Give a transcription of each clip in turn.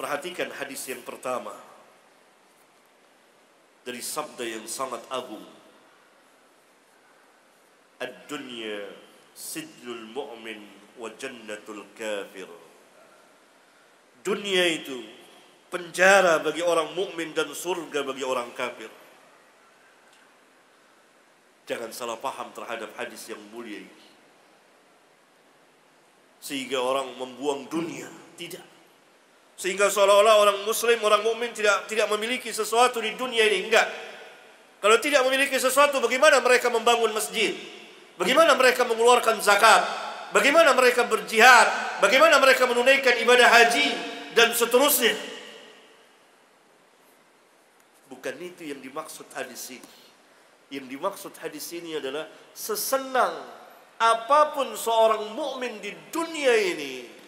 Perhatikan hadis yang pertama dari sabda yang sangat agung. Ad-dunya sijnul mu'min wa jannatul kafir. Dunia itu penjara bagi orang mukmin dan surga bagi orang kafir. Jangan salah paham terhadap hadis yang mulia ini, sehingga orang membuang dunia. Tidak. Sehingga seolah-olah orang muslim, orang mukmin tidak memiliki sesuatu di dunia ini. Enggak. Kalau tidak memiliki sesuatu, bagaimana mereka membangun masjid? Bagaimana mereka mengeluarkan zakat? Bagaimana mereka berjihad? Bagaimana mereka menunaikan ibadah haji dan seterusnya? Bukan itu yang dimaksud hadis ini. Yang dimaksud hadis ini adalah sesenang apapun seorang mukmin di dunia ini,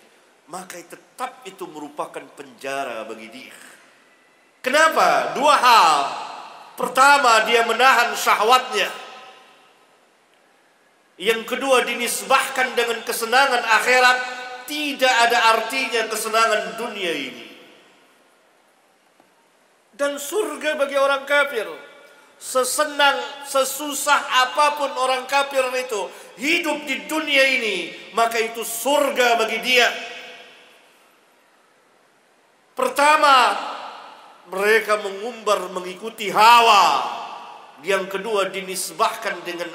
maka tetap itu merupakan penjara bagi dia. Kenapa? Dua hal. Pertama, dia menahan syahwatnya. Yang kedua, dinisbahkan dengan kesenangan akhirat. Tidak ada artinya kesenangan dunia ini. Dan surga bagi orang kafir. Sesenang, sesusah apapun orang kafir itu hidup di dunia ini, maka itu surga bagi dia. Pertama, mereka mengumbar mengikuti hawa. Yang kedua, dinisbahkan dengan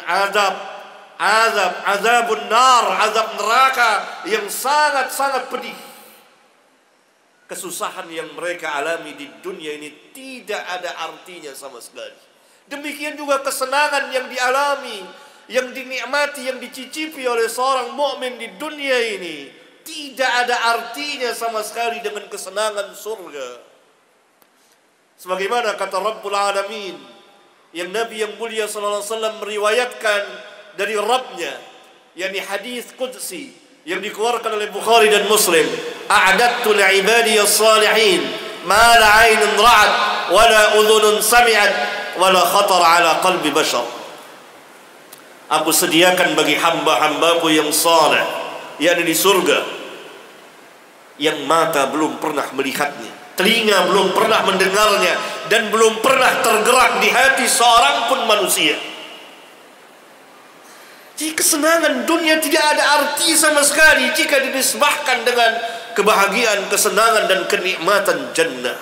azabun nar, azab neraka yang sangat-sangat pedih. Kesusahan yang mereka alami di dunia ini tidak ada artinya sama sekali. Demikian juga kesenangan yang dialami, yang dinikmati, yang dicicipi oleh seorang mukmin di dunia ini tidak ada artinya sama sekali dengan kesenangan surga. Sebagaimana kata Rabbul Alamin, yang Nabi yang mulia sallallahu alaihi wasallam meriwayatkan dari Rabbnya, yakni hadis qudsi yang dikeluarkan oleh Bukhari dan Muslim, a'adattu li'ibadiyas salihin ma la 'ainun ra'at wa la udhunun sami'at wa la khatar 'ala qalbi bashar. Aku sediakan bagi hamba-hambaku yang saleh, yakni di surga, yang mata belum pernah melihatnya, telinga belum pernah mendengarnya, dan belum pernah tergerak di hati seorang pun manusia. Jadi kesenangan dunia tidak ada arti sama sekali jika dinisbahkan dengan kebahagiaan, kesenangan, dan kenikmatan jannah.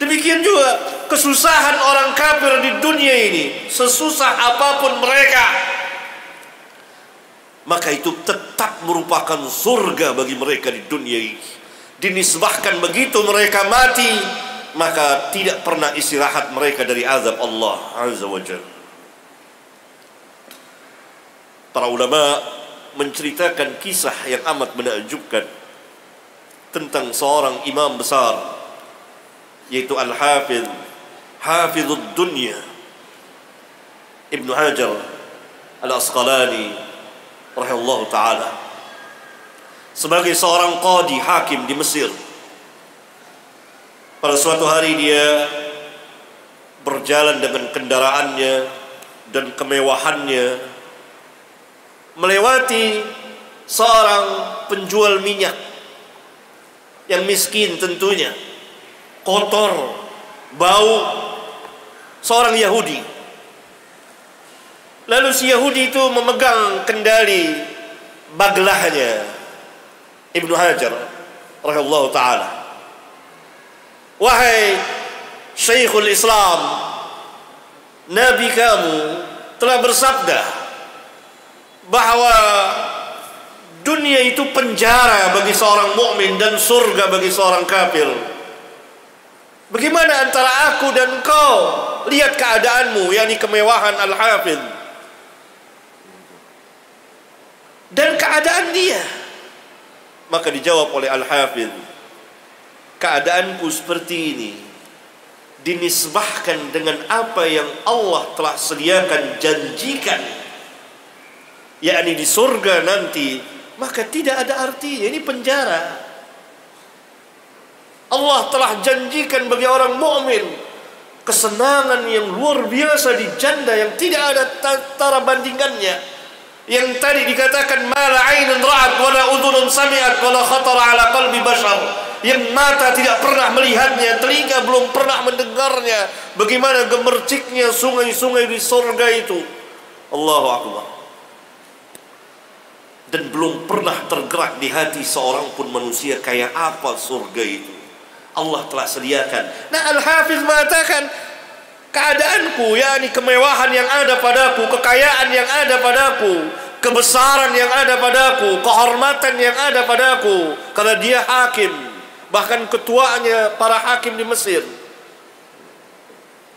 Demikian juga kesusahan orang kafir di dunia ini, sesusah apapun mereka, maka itu tetap merupakan surga bagi mereka di dunia ini. Dinisbahkan begitu mereka mati, maka tidak pernah istirahat mereka dari azab Allah Azza wa Jalla. Para ulama menceritakan kisah yang amat menakjubkan tentang seorang imam besar, yaitu Al-Hafidh, Hafidhud Dunya, Ibnu Hajar Al-Asqalani rahimahullahu ta'ala. Sebagai seorang qadi hakim di Mesir, pada suatu hari dia berjalan dengan kendaraannya dan kemewahannya, melewati seorang penjual minyak yang miskin tentunya, kotor, bau, seorang Yahudi. Lalu si Yahudi itu memegang kendali baglahnya Ibnu Hajar rahimahullahu ta'ala. Wahai Syekhul Islam, Nabi kamu telah bersabda bahwa dunia itu penjara bagi seorang mukmin dan surga bagi seorang kafir. Bagaimana antara aku dan kau? Lihat keadaanmu, yakni kemewahan Al-Hafidh dan keadaan dia. Maka dijawab oleh Al-Hafidh, keadaanku seperti ini dinisbahkan dengan apa yang Allah telah sediakan, janjikan, yakni di surga nanti, maka tidak ada artinya. Ini penjara. Allah telah janjikan bagi orang mukmin kesenangan yang luar biasa di jannah yang tidak ada tara bandingannya. Yang tadi dikatakan mala ainun ra'at wala udhunun sami'at wala khatara ala qalbi bashar, yang mata tidak pernah melihatnya, telinga belum pernah mendengarnya, bagaimana gemerciknya sungai-sungai di surga itu. Allahu akbar. Dan belum pernah tergerak di hati seorang pun manusia kayak apa surga itu. Allah telah sediakan. Nah, Al-Hafiz mengatakan keadaanku, yakni kemewahan yang ada padaku, kekayaan yang ada padaku, kebesaran yang ada padaku, kehormatan yang ada padaku, karena dia hakim, bahkan ketuanya para hakim di Mesir,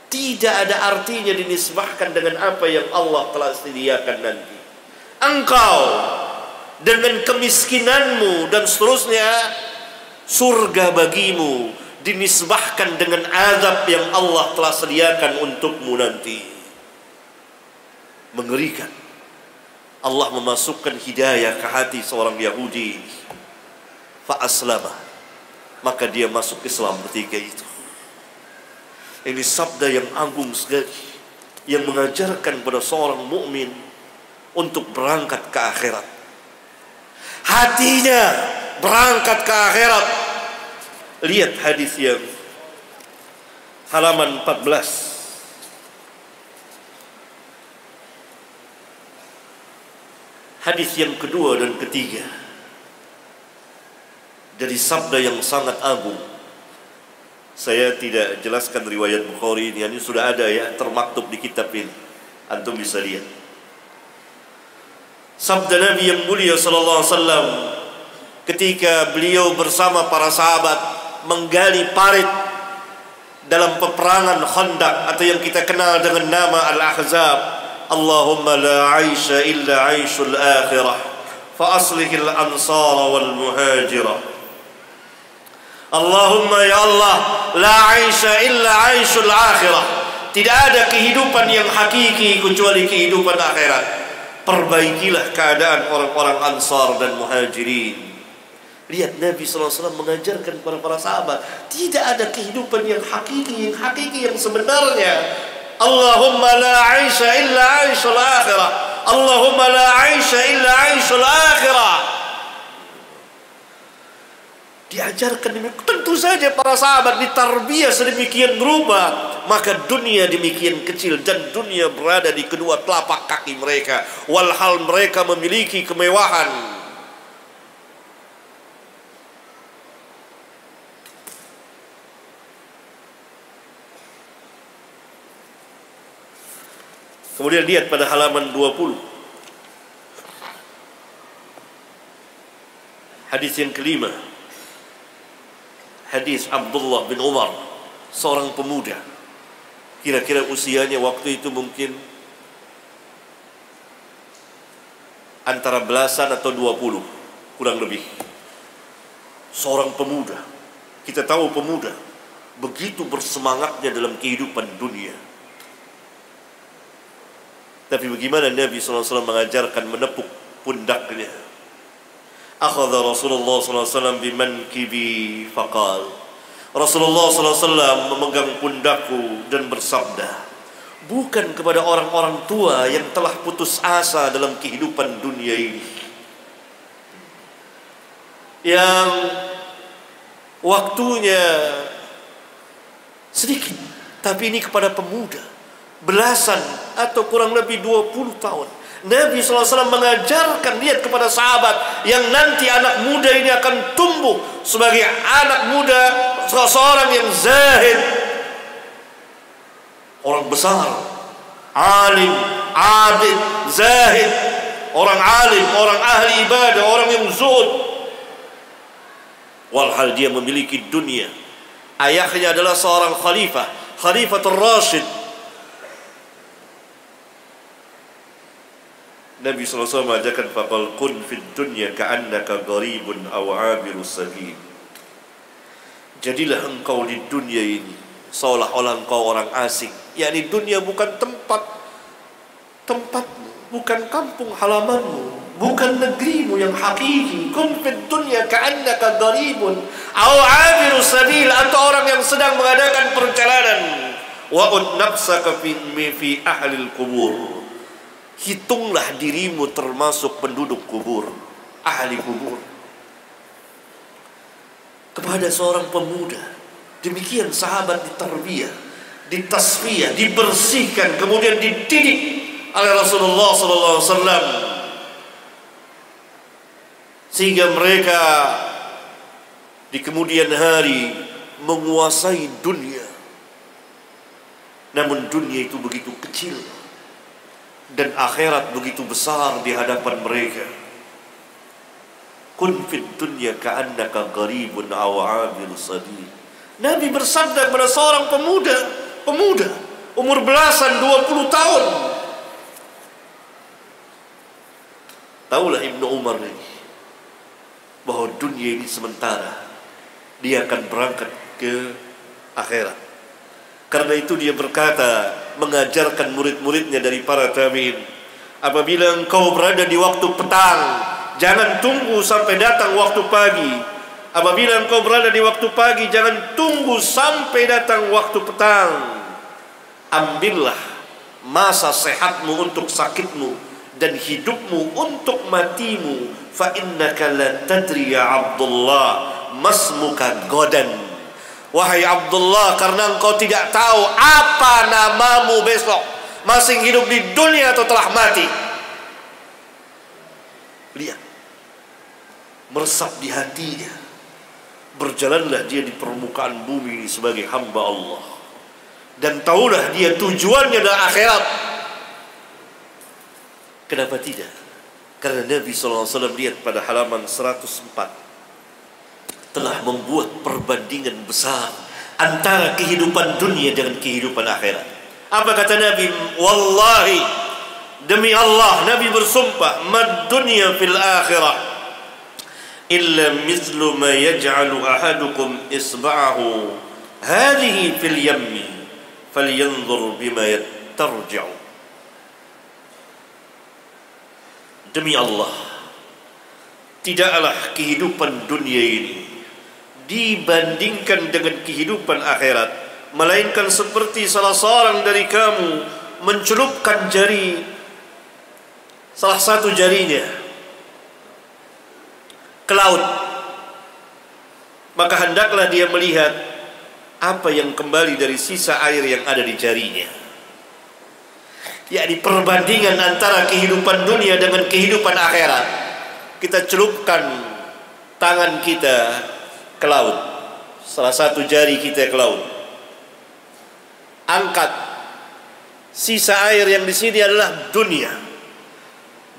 tidak ada artinya dinisbahkan dengan apa yang Allah telah sediakan nanti. Engkau dengan kemiskinanmu dan seterusnya, surga bagimu dinisbahkan dengan azab yang Allah telah sediakan untukmu nanti. Mengerikan. Allah memasukkan hidayah ke hati seorang Yahudi, fa aslama, maka dia masuk Islam ketika itu. Ini sabda yang agung sekali, yang mengajarkan pada seorang mukmin untuk berangkat ke akhirat. Hatinya berangkat ke akhirat. Lihat hadis yang halaman 14. Hadis yang kedua dan ketiga dari sabda yang sangat agung. Saya tidak jelaskan riwayat Bukhari ini sudah ada ya, termaktub di kitab ini. Antum bisa lihat. Sabda Nabi yang mulia sallallahu alaihi wasallam ketika beliau bersama para sahabat menggali parit dalam peperangan Khandaq atau yang kita kenal dengan nama Al-Ahzab. Allahumma la 'aisha illa 'aishul akhirah fa aslihil ansara wal muhajirah. Allahumma ya Allah, la 'aisha illa 'aishul akhirah. Tidak ada kehidupan yang hakiki kecuali kehidupan akhirat. Perbaikilah keadaan orang-orang Ansar dan Muhajirin. Lihat Nabi SAW mengajarkan kepada para sahabat, tidak ada kehidupan yang hakiki yang sebenarnya. Allahumma la 'aisha illa 'aishul akhirah. Allahumma la 'aisha illa 'aishul akhirah. Diajarkan demikian. Tentu saja para sahabat ditarbiyah sedemikian rupa, maka dunia demikian kecil dan dunia berada di kedua telapak kaki mereka, walhal mereka memiliki kemewahan. Kemudian lihat pada halaman 20. Hadis yang kelima. Hadis Abdullah bin Umar, seorang pemuda. Kira-kira usianya waktu itu mungkin antara belasan atau 20, kurang lebih. Seorang pemuda. Kita tahu pemuda begitu bersemangatnya dalam kehidupan dunia. Tapi bagaimana Nabi SAW mengajarkan menepuk pundaknya. Akhadha Rasulullah SAW bimankibi faqal. Rasulullah SAW memegang pundakku dan bersabda, bukan kepada orang-orang tua yang telah putus asa dalam kehidupan dunia ini, yang waktunya sedikit, tapi ini kepada pemuda belasan atau kurang lebih 20 tahun. Nabi SAW mengajarkan, lihat, kepada sahabat yang nanti anak muda ini akan tumbuh sebagai anak muda, seseorang yang zahid, orang besar, alim, abid, zahid, orang alim, orang ahli ibadah, orang yang zuhud, walhal dia memiliki dunia. Ayahnya adalah seorang khalifah, Khalifatul Rashid. Nabi SAW mengajarkan, faqal kun fid dunya ka'annaka gharibun aw 'abirus sabil. Jadilah engkau di dunia ini seolah-olah engkau orang asing. Yakni dunia bukan tempatmu, bukan kampung halamanmu, bukan negerimu yang hakiki. Kun fid dunya ka'annaka gharibun aw 'abirus sabil, atau orang yang sedang mengadakan perjalanan. Wa un nafsaka fi ahli al-qubur. hitunglah dirimu termasuk penduduk kubur, ahli kubur. Kepada seorang pemuda, demikian sahabat ditarbiyah, ditasfiyah, dibersihkan, kemudian dididik oleh Rasulullah SAW, sehingga mereka di kemudian hari menguasai dunia. Namun dunia itu begitu kecil dan akhirat begitu besar di hadapan mereka. Kun fid dunya ka'annaka gharibun aw 'abiru sabil. Nabi bersabda kepada seorang pemuda umur belasan, 20 tahun. Taulah Ibnu Umar ini bahwa dunia ini sementara, dia akan berangkat ke akhirat. Karena itu dia berkata, mengajarkan murid-muridnya dari para tabi'in, apabila engkau berada di waktu petang, jangan tunggu sampai datang waktu pagi. Apabila engkau berada di waktu pagi, jangan tunggu sampai datang waktu petang. Ambillah masa sehatmu untuk sakitmu dan hidupmu untuk matimu. Fa innaka la tadri ya Abdullah masmuka godan. Wahai Abdullah, karena engkau tidak tahu apa namamu besok, masih hidup di dunia atau telah mati. Lihat, meresap di hatinya. Berjalanlah dia di permukaan bumi ini sebagai hamba Allah, dan tahulah dia tujuannya adalah akhirat. Kenapa tidak? Karena Nabi SAW lihat pada halaman 104 telah membuat perbandingan besar antara kehidupan dunia dengan kehidupan akhirat. Apa kata Nabi? Wallahi, demi Allah, Nabi bersumpah, mad dunya fil akhirah illa mithlu ma yaj'alu ahadukum isba'ahu hadhihi fil yammi falyanzur bima yatarja'u. Demi Allah, tidaklah kehidupan dunia ini dibandingkan dengan kehidupan akhirat, melainkan seperti salah seorang dari kamu mencelupkan jari, salah satu jarinya, ke laut, maka hendaklah dia melihat apa yang kembali dari sisa air yang ada di jarinya. Yakni perbandingan antara kehidupan dunia dengan kehidupan akhirat. Kita celupkan tangan kita ke laut, salah satu jari kita ke laut, angkat, sisa air yang di sini adalah dunia,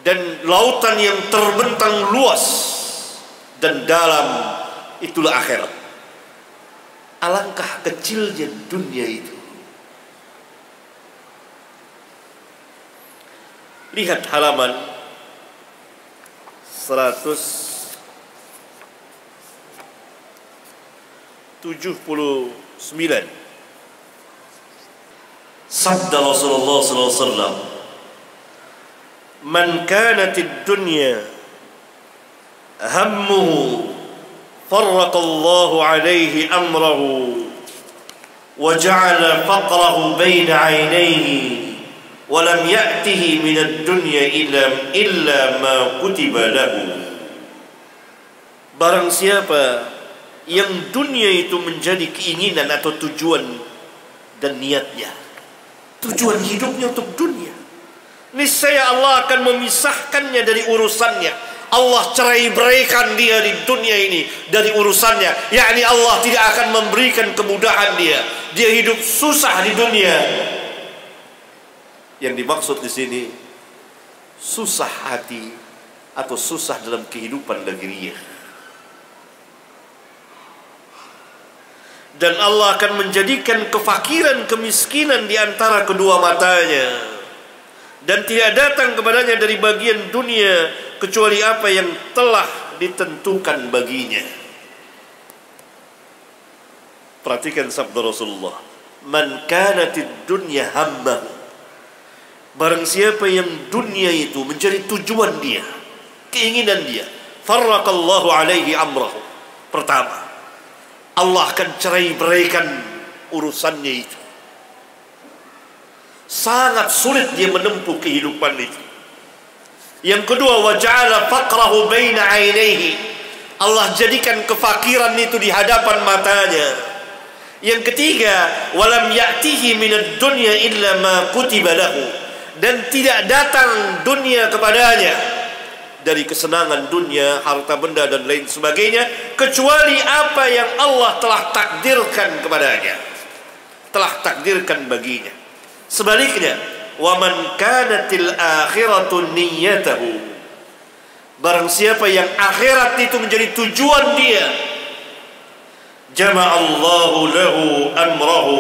dan lautan yang terbentang luas dan dalam itulah akhirat. Alangkah kecilnya dunia itu. Lihat halaman 179. Sabda Rasulullah SAW, man kanatid dunya hammuhu farraqallahu alaihi amrahu wa ja'ala faqrahu baina 'ainayhi wa lam ya'tihi minad dunya illa ma kutiba lahu. Barang siapa yang dunia itu menjadi keinginan atau tujuan dan niatnya, tujuan hidupnya untuk dunia, niscaya Allah akan memisahkannya dari urusannya. Allah cerai-beraikan dia di dunia ini dari urusannya, yakni Allah tidak akan memberikan kemudahan dia. Dia hidup susah di dunia. Yang dimaksud di sini susah hati atau susah dalam kehidupan lahiriah. Dan Allah akan menjadikan kefakiran, kemiskinan di antara kedua matanya, dan tidak datang kepadanya dari bagian dunia kecuali apa yang telah ditentukan baginya. Perhatikan sabda Rasulullah, man kanatid dunya hamma, barang siapa yang dunia itu menjadi tujuan dia, keinginan dia, farraqallahu alaihi amrahu. Pertama, Allah akan cerai-beraikan urusannya itu. Sangat sulit dia menempuh kehidupan itu. Yang kedua, wa ja'ala faqrahu baina 'ainaihi. Allah jadikan kefakiran itu di hadapan matanya. Yang ketiga, walam ya'tihi minad dunya illa ma kutiba lahu. Dan tidak datang dunia kepadanya dari kesenangan dunia, harta benda dan lain sebagainya, kecuali apa yang Allah telah takdirkan kepadanya, telah takdirkan baginya. Sebaliknya, waman kanatil akhiratu niyyatahu, barang siapa yang akhirat itu menjadi tujuan dia, jama'allahu lahu amrahu,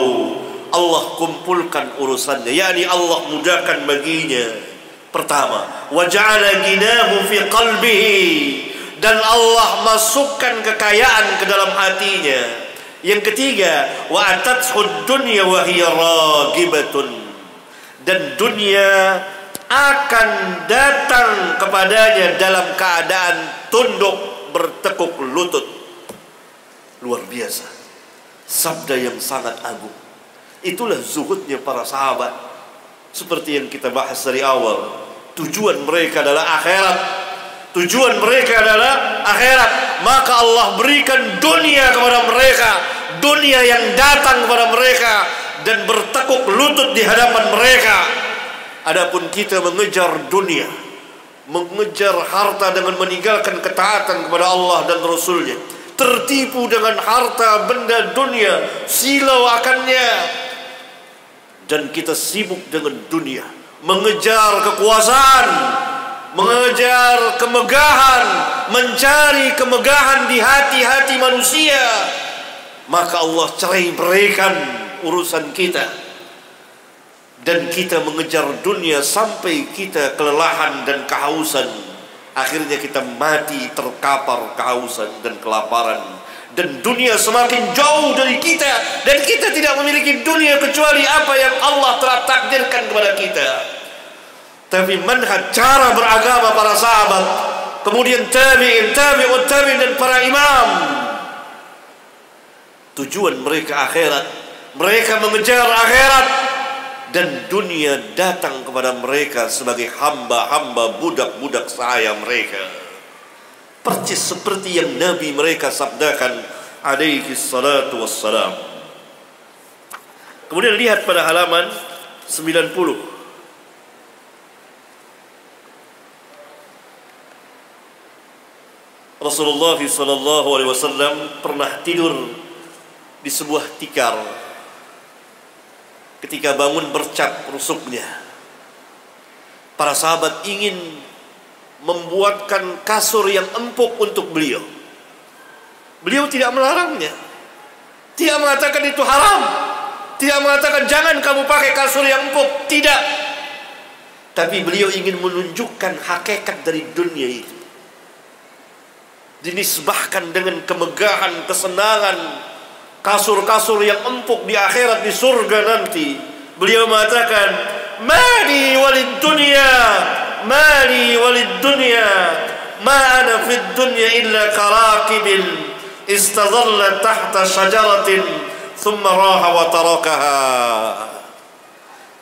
Allah kumpulkan urusannya, yakni Allah mudahkan baginya. Pertama, wa ja'ala ghinahu fi qalbihi, dan Allah masukkan kekayaan ke dalam hatinya. Yang ketiga, wa atathu dunya wa hiya ragibatun, dan dunia akan datang kepadanya dalam keadaan tunduk bertekuk lutut. Luar biasa, sabda yang sangat agung. Itulah zuhudnya para sahabat. Seperti yang kita bahas dari awal, tujuan mereka adalah akhirat. Tujuan mereka adalah akhirat. Maka Allah berikan dunia kepada mereka, dunia yang datang kepada mereka dan bertekuk lutut di hadapan mereka. Adapun kita mengejar dunia, mengejar harta dengan meninggalkan ketaatan kepada Allah dan Rasulnya, tertipu dengan harta benda dunia, silau akannya, dan kita sibuk dengan dunia, mengejar kekuasaan, mengejar kemegahan, mencari kemegahan di hati-hati manusia, maka Allah cerai beraikan urusan kita, dan kita mengejar dunia sampai kita kelelahan dan kehausan. Akhirnya kita mati terkapar kehausan dan kelaparan, dan dunia semakin jauh dari kita, dan kita tidak memiliki dunia kecuali apa yang Allah telah takdirkan kepada kita. Tapi manhaj cara beragama para sahabat, kemudian tabi'in, tabi'ut tabi'in, dan para imam, tujuan mereka akhirat. Mereka mengejar akhirat, dan dunia datang kepada mereka sebagai hamba-hamba, budak-budak sahaya mereka, persis seperti yang Nabi mereka sabdakan alaihi salatu wassalam. Kemudian lihat pada halaman 90. Rasulullah SAW pernah tidur di sebuah tikar. Ketika bangun bercap rusuknya. Para sahabat ingin membuatkan kasur yang empuk untuk beliau. Beliau tidak melarangnya, tidak mengatakan itu haram, tidak mengatakan jangan kamu pakai kasur yang empuk, tidak. Tapi beliau ingin menunjukkan hakikat dari dunia itu, dinisbahkan dengan kemegahan, kesenangan, kasur-kasur yang empuk di akhirat, di surga nanti. Beliau mengatakan, mali walid dunya, mali walid dunya, ma ana fid dunya illa karakibil istadalla tahta syajaratin thumma raha wa tarakaha.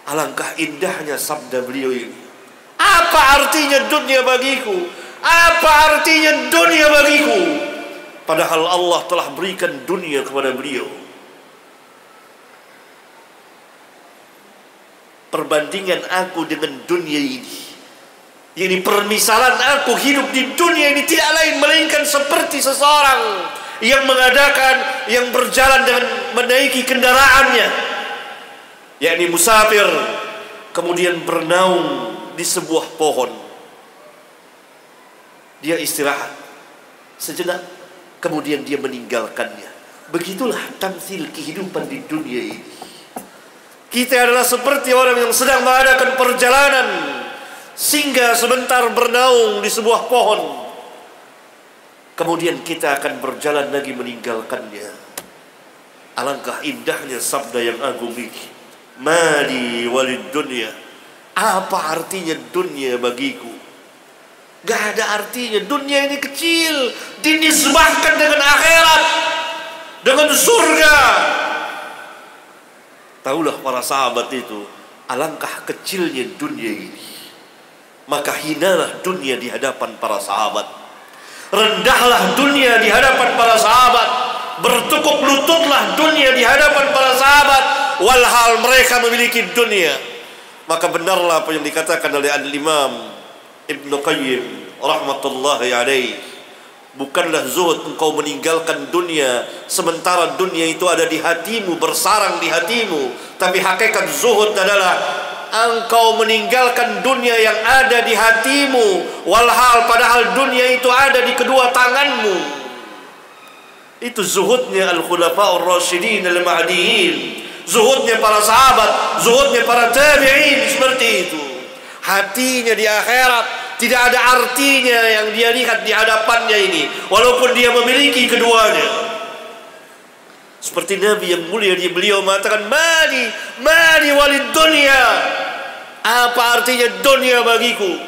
Alangkah indahnya sabda beliau ini. Apa artinya dunia bagiku? Apa artinya dunia bagiku? Padahal Allah telah berikan dunia kepada beliau. Perbandingan aku dengan dunia ini, permisalan aku hidup di dunia ini tidak lain melainkan seperti seseorang yang mengadakan, yang berjalan dengan menaiki kendaraannya, yakni musafir, kemudian bernaung di sebuah pohon. Dia istirahat sejenak, kemudian dia meninggalkannya. Begitulah tamsil kehidupan di dunia ini. Kita adalah seperti orang yang sedang mengadakan perjalanan, singgah sebentar bernaung di sebuah pohon, kemudian kita akan berjalan lagi meninggalkannya. Alangkah indahnya sabda yang agung ini, mali walid dunya. Apa artinya dunia bagiku? Gak ada artinya. Dunia ini kecil, dinisbahkan dengan akhirat, dengan surga. Tahulah para sahabat itu, alangkah kecilnya dunia ini. maka hinalah dunia di hadapan para sahabat. Rendahlah dunia di hadapan para sahabat. Bertukuk lututlah dunia di hadapan para sahabat, walhal mereka memiliki dunia. Maka benarlah apa yang dikatakan oleh Al-Imam Ibnu Qayyim rahmatullahi alaih, bukanlah zuhud engkau meninggalkan dunia sementara dunia itu ada di hatimu, bersarang di hatimu. Tapi hakikat zuhud adalah engkau meninggalkan dunia yang ada di hatimu, walhal padahal dunia itu ada di kedua tanganmu. Itu zuhudnya al-khulafa'ur rasyidin al-mahdiyin, zuhudnya para sahabat, zuhudnya para tabi'in. Seperti itu hatinya di akhirat. Tidak ada artinya yang dia lihat di hadapannya ini, walaupun dia memiliki keduanya. Seperti Nabi yang mulia, beliau mengatakan, mali walid dunia. Apa artinya dunia bagiku?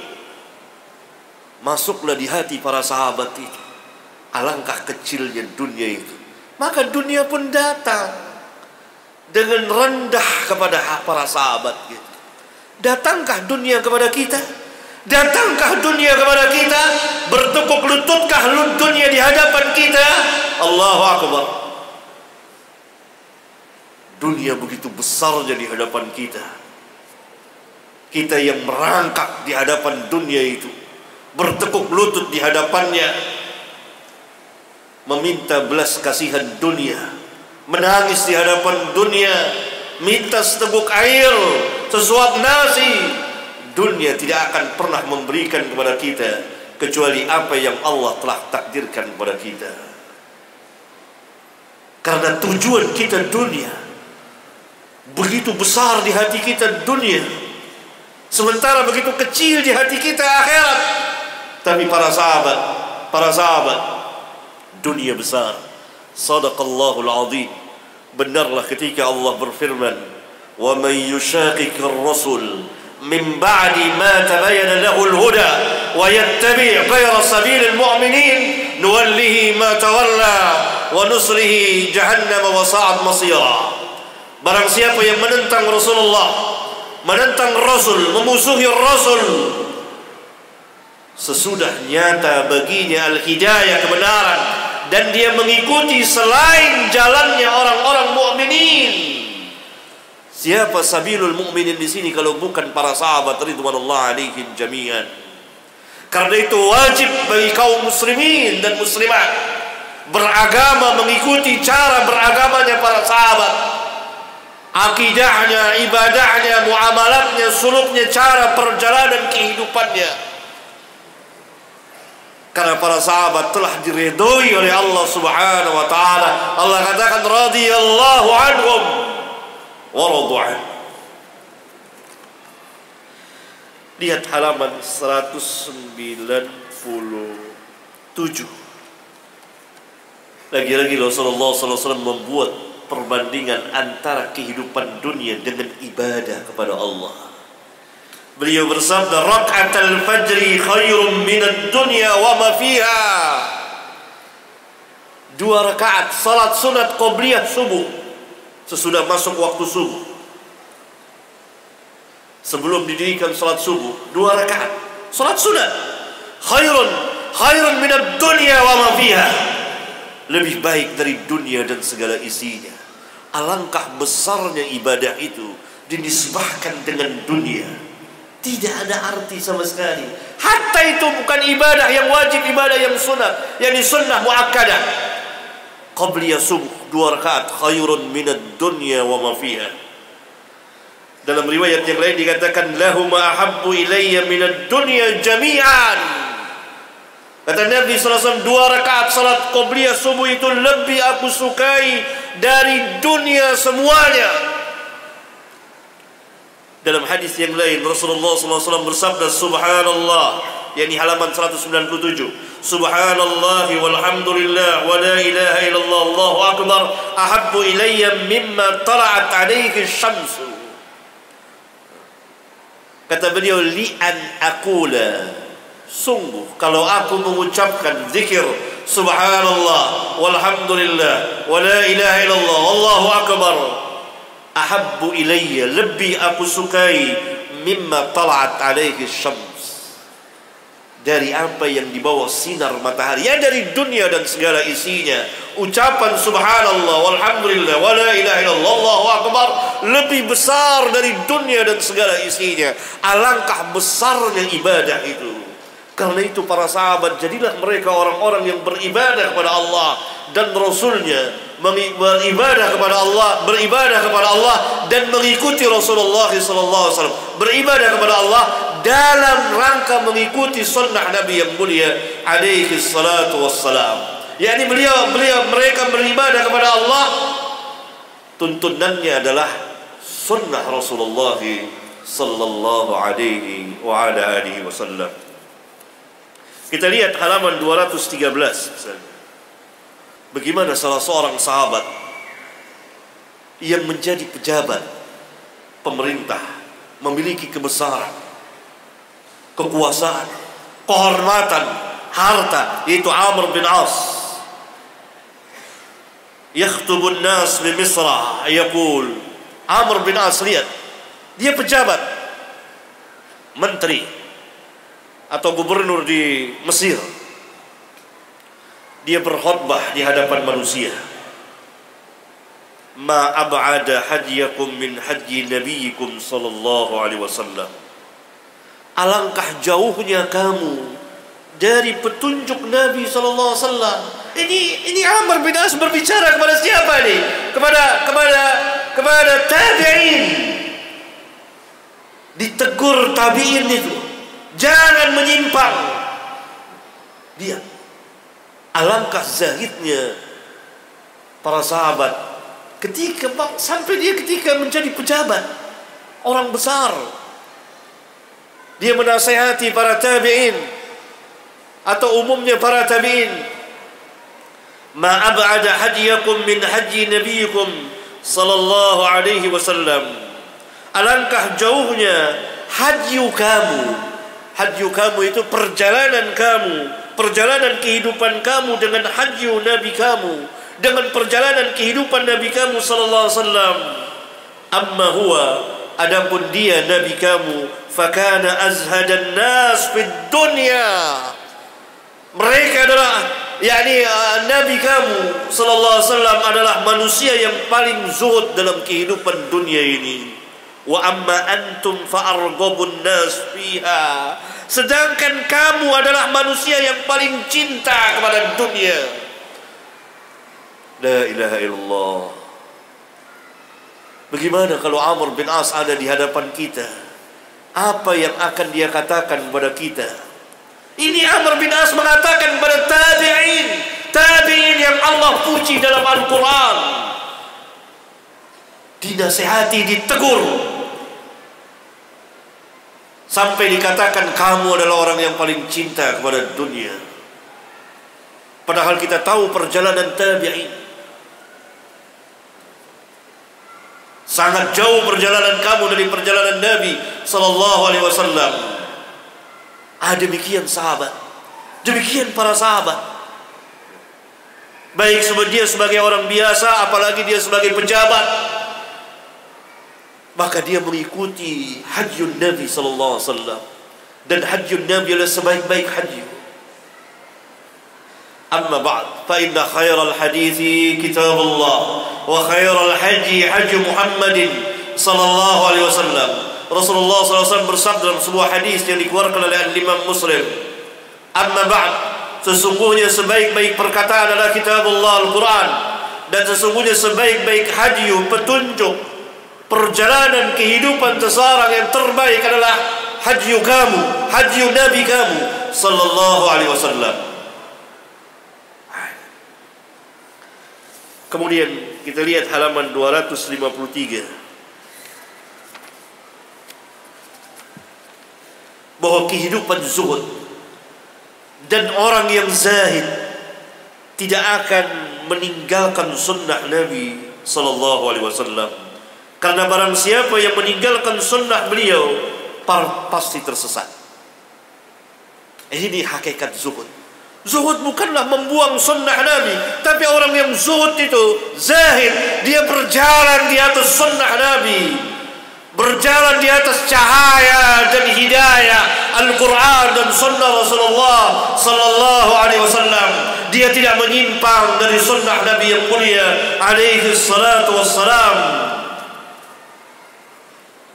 Masuklah di hati para sahabat itu. Alangkah kecilnya dunia itu. Maka dunia pun datang dengan rendah kepada para sahabat gitu. Datangkah dunia kepada kita? Datangkah dunia kepada kita? Bertepuk lututkah dunia di hadapan kita? Allahu Akbar. Dunia begitu besarnya di hadapan kita. Kita yang merangkak di hadapan dunia itu, bertekuk lutut di hadapannya, meminta belas kasihan dunia, menangis di hadapan dunia, minta seteguk air, sesuap nasi. Dunia tidak akan pernah memberikan kepada kita kecuali apa yang Allah telah takdirkan kepada kita. Karena tujuan kita dunia, begitu besar di hati kita dunia, sementara begitu kecil di hati kita akhirat. Tapi para sahabat, dunia besar. Sadaqallahul azim. Benarlah ketika Allah berfirman, "Wa may yushaqiqir rasul min ba'di ma tabayyana lahul huda wa yattabi' ghayra sabilil mu'minin nuwallihi ma tawalla wa nuslihi jahannam wa sa'at masira." Barang siapa yang menentang Rasulullah, menentang Rasul, memusuhi Rasul, sesudah nyata baginya al-hidayah, kebenaran, dan dia mengikuti selain jalannya orang-orang mukminin. Siapa sabilul mukminin di sini kalau bukan para sahabat ridwanullah alaihim jami'an? Karena itu wajib bagi kaum muslimin dan muslimat beragama mengikuti cara beragamanya para sahabat. Akidahnya, ibadahnya, muamalatnya, suluknya, cara perjalanan kehidupannya. Karena para sahabat telah diridhoi oleh Allah Subhanahu wa taala. Allah katakan radhiyallahu anhum wa radu an. Lihat halaman 197. Lagi-lagi Rasulullah SAW membuat perbandingan antara kehidupan dunia dengan ibadah kepada Allah. Beliau bersabda, "Rak'atul fajri khairum minad dunya wa ma fiha." 2 rakaat salat sunat qabliyah subuh sesudah masuk waktu subuh. Sebelum didirikan salat subuh, 2 rakaat salat sunat. Khairun minad dunya wa ma fiha. Lebih baik dari dunia dan segala isinya. Alangkah besarnya ibadah itu dinisbahkan dengan dunia. Tidak ada arti sama sekali. Hatta itu bukan ibadah yang wajib, ibadah yang sunat, yakni sunnah muakkadah. Qabliyah subuh 2 rakaat khairun minad dunya wa ma fiha. Dalam riwayat yang lain dikatakan lahum ahabbu ilayya minad dunya jami'an. Kata Nabi SAW, 2 rakaat salat qabliyah subuh itu lebih aku sukai dari dunia semuanya. Dalam hadis yang lain Rasulullah SAW bersabda, Subhanallah, yakni halaman 197, Subhanallah walhamdulillah wa la ilaha illallah Allahu akbar ahabbu ilayya mimma tala'at alaihi syamsu. Kata beliau, li'an aqula, sungguh kalau aku mengucapkan zikir Subhanallah walhamdulillah wa la ilaha illallah Allahu akbar, ahabbu ilayya, lebih aku sukai mimma tala'at alaihi syams, dari apa yang di bawah sinar matahari, ya dari dunia dan segala isinya. Ucapan subhanallah walhamdulillah wala ilaha illallah Allahu akbar lebih besar dari dunia dan segala isinya. Alangkah besarnya ibadah itu. Karena itu para sahabat, jadilah mereka orang-orang yang beribadah kepada Allah dan Rasulnya, beribadah kepada Allah dan mengikuti Rasulullah SAW, beribadah kepada Allah dalam rangka mengikuti sunnah Nabi yang mulia alaihi salatu wassalam. yakni mereka beribadah kepada Allah, tuntunannya adalah sunnah Rasulullah sallallahu alaihi wa ala alihi wasallam. Kita lihat halaman 213 misalnya. Bagaimana salah seorang sahabat yang menjadi pejabat pemerintah, memiliki kebesaran, kekuasaan, kehormatan, harta, yaitu Amr bin As. Yakhtubun nas di Misra, yaqul. Amr bin As, lihat, dia pejabat, menteri atau gubernur di Mesir. Dia berkhutbah di hadapan manusia. Ma ab'ada hadiyakum min haji nabiyikum sallallahu alaihi wasallam. Alangkah jauhnya kamu dari petunjuk Nabi sallallahu alaihi wasallam. Ini Amr bin As berbicara kepada siapa nih? Kepada tabi'in. Ditegur tabi'in itu, jangan menyimpang. Dia, alangkah zahidnya para sahabat ketika menjadi pejabat, orang besar. Dia menasihati para tabi'in atau umumnya para tabi'in. Ma ab'ada hadiyakum min haji nabiyikum sallallahu alaihi wasallam. Alangkah jauhnya hadiyu kamu. Hadiyu kamu itu perjalanan kamu, perjalanan kehidupan kamu dengan hadiyu Nabi kamu, dengan perjalanan kehidupan Nabi kamu sallallahu alaihi wasallam. Amma huwa, adapun dia Nabi kamu, fakana azhadan nas fid dunya. Mereka adalah, yakni Nabi kamu sallallahu alaihi wasallam adalah manusia yang paling zuhud dalam kehidupan dunia ini. Wa amma antum fa'arghabun nas fiha. Sedangkan kamu adalah manusia yang paling cinta kepada dunia. La ilaha illallah. Bagaimana kalau Amr bin As ada di hadapan kita? Apa yang akan dia katakan kepada kita? Ini Amr bin As mengatakan kepada tabi'in yang Allah puji dalam Al-Quran. Dinasihati, ditegur, sampai dikatakan kamu adalah orang yang paling cinta kepada dunia. Padahal kita tahu perjalanan tabi'in, sangat jauh perjalanan kamu dari perjalanan Nabi sallallahu alaihi wasallam. Demikian sahabat, demikian para sahabat. Baik dia sebagai orang biasa, apalagi dia sebagai pejabat, maka dia mengikuti hajjun Nabi sallallahu alaihi wasallam. Dan hajjun Nabi adalah sebaik-baik haji. Amma ba'd, fa inna khairal hadithi kitabullah wa khairal haji haji Muhammadin sallallahu alaihi wasallam. Rasulullah SAW bersabda dalam sebuah hadis yang dikeluarkan oleh Imam Muslim, amma ba'd, sesungguhnya sebaik-baik perkataan adalah kitabullah, Al-Quran, dan sesungguhnya sebaik-baik haji, petunjuk, perjalanan kehidupan seseorang yang terbaik adalah haji kamu, haji Nabi kamu sallallahu alaihi wasallam. Kemudian kita lihat halaman 253. Bahwa kehidupan zuhud dan orang yang zahid tidak akan meninggalkan sunnah Nabi sallallahu alaihi wasallam. Karena barang siapa yang meninggalkan sunnah beliau pasti tersesat. Ini hakikat zuhud. Zuhud bukanlah membuang sunnah Nabi, tapi orang yang zuhud itu zahid, dia berjalan di atas sunnah Nabi. berjalan di atas cahaya dan hidayah Al-Quran dan Sunnah Rasulullah Sallallahu Alaihi Wasallam. Dia tidak menyimpang dari Sunnah Nabi yang mulia alaihi salatu wassalam.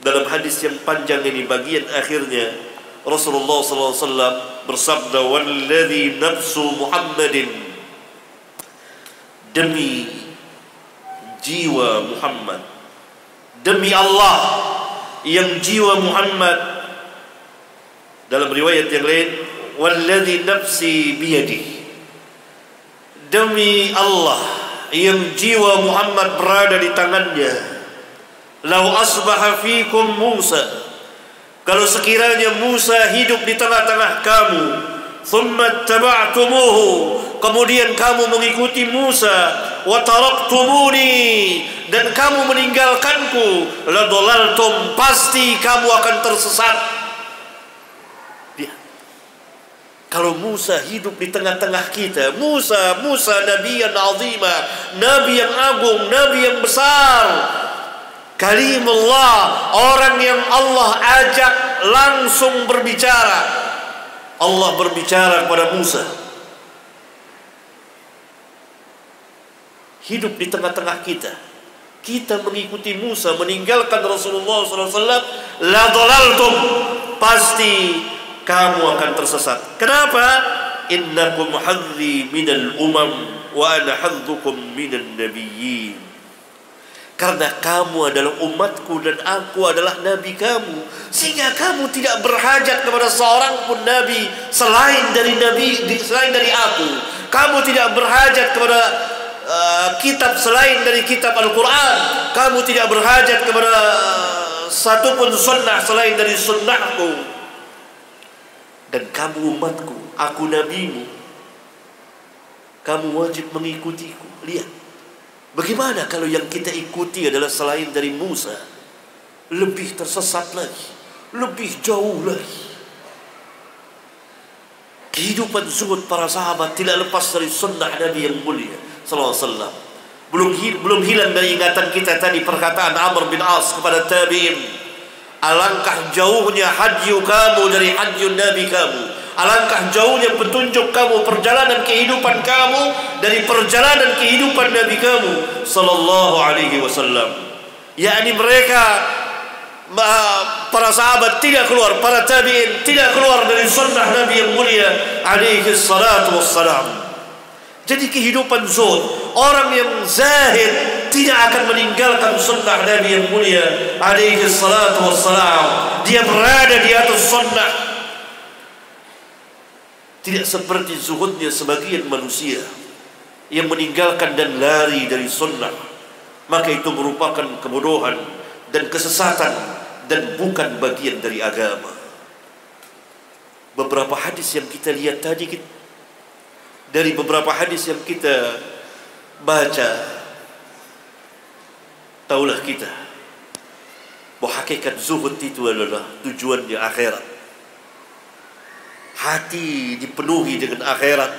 Dalam hadis yang panjang ini, bagian akhirnya Rasulullah Sallallahu Alaihi Wasallam bersabda, "Walladzi nafsu Muhammadin," demi jiwa Muhammad, demi Allah yang jiwa Muhammad. Dalam riwayat yang lain, "Walladzi nafsi biyadihi," demi Allah yang jiwa Muhammad berada di tangannya. "Lau asbaha fikum Musa," kalau sekiranya Musa hidup di tengah-tengah kamu, "thumma taba'tumuhu," kemudian kamu mengikuti Musa, "wa taraktumuni," dan kamu meninggalkanku, "la dhalaltum," pasti kamu akan tersesat. Kalau Musa hidup di tengah-tengah kita, Musa Nabi yang azimah, Nabi yang agung, Nabi yang besar, kalimullah, orang yang Allah ajak langsung berbicara. Allah berbicara kepada Musa. Hidup di tengah-tengah kita, kita mengikuti Musa, meninggalkan Rasulullah SAW, la dhalaltum, pasti kamu akan tersesat. Kenapa? Innakum hadzi minal umam wa ana hadzukum minan nabiyyin. Karena kamu adalah umatku dan aku adalah nabi kamu, sehingga kamu tidak berhajat kepada seorang pun nabi selain dari aku. Kamu tidak berhajat kepada kitab selain dari kitab Al-Quran. Kamu tidak berhajat kepada satupun sunnah selain dari sunnahku. Dan kamu umatku, aku nabimu, kamu wajib mengikutiku. Lihat, bagaimana kalau yang kita ikuti adalah selain dari Musa? Lebih tersesat lagi, lebih jauh lagi. Kehidupan zuhud para sahabat tidak lepas dari sunnah Nabi yang mulia sallallahu alaihi wasallam. Belum hilang dari ingatan kita tadi perkataan Amr bin As kepada tabi'in, "Alangkah jauhnya hajju kamu dari hajju Nabi kamu. Alangkah jauhnya petunjuk kamu, perjalanan kehidupan kamu dari perjalanan kehidupan Nabi kamu sallallahu alaihi wasallam." Yakni mereka, para sahabat tidak keluar, para tabi'in tidak keluar dari sunnah Nabi yang mulia alaihi salatu wassalam. Jadi kehidupan zuhud, orang yang zahid tidak akan meninggalkan sunnah Nabi yang mulia alaihi salatu wassalam. Dia berada di atas sunnah. Tidak seperti zuhudnya sebagian manusia yang meninggalkan dan lari dari sunnah. Maka itu merupakan kebodohan dan kesesatan dan bukan bagian dari agama. Beberapa hadis yang kita lihat tadi, dari beberapa hadis yang kita baca, taulah kita bahwa hakikat zuhud itu adalah tujuannya akhirat. Hati dipenuhi dengan akhirat.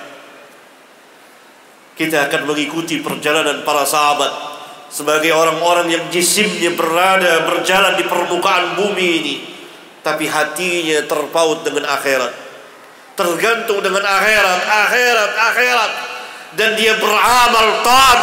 Kita akan mengikuti perjalanan para sahabat sebagai orang-orang yang jisimnya berjalan di permukaan bumi ini, tapi hatinya terpaut dengan akhirat, tergantung dengan akhirat, dan dia beramal taat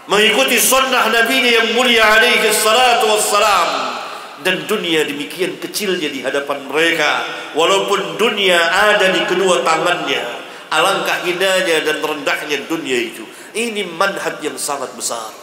mengikuti sunnah Nabi yang mulia alaihi salatu wassalam. Dan dunia demikian kecilnya di hadapan mereka, walaupun dunia ada di kedua tangannya. Alangkah indahnya dan rendahnya dunia itu. Ini manhaj yang sangat besar.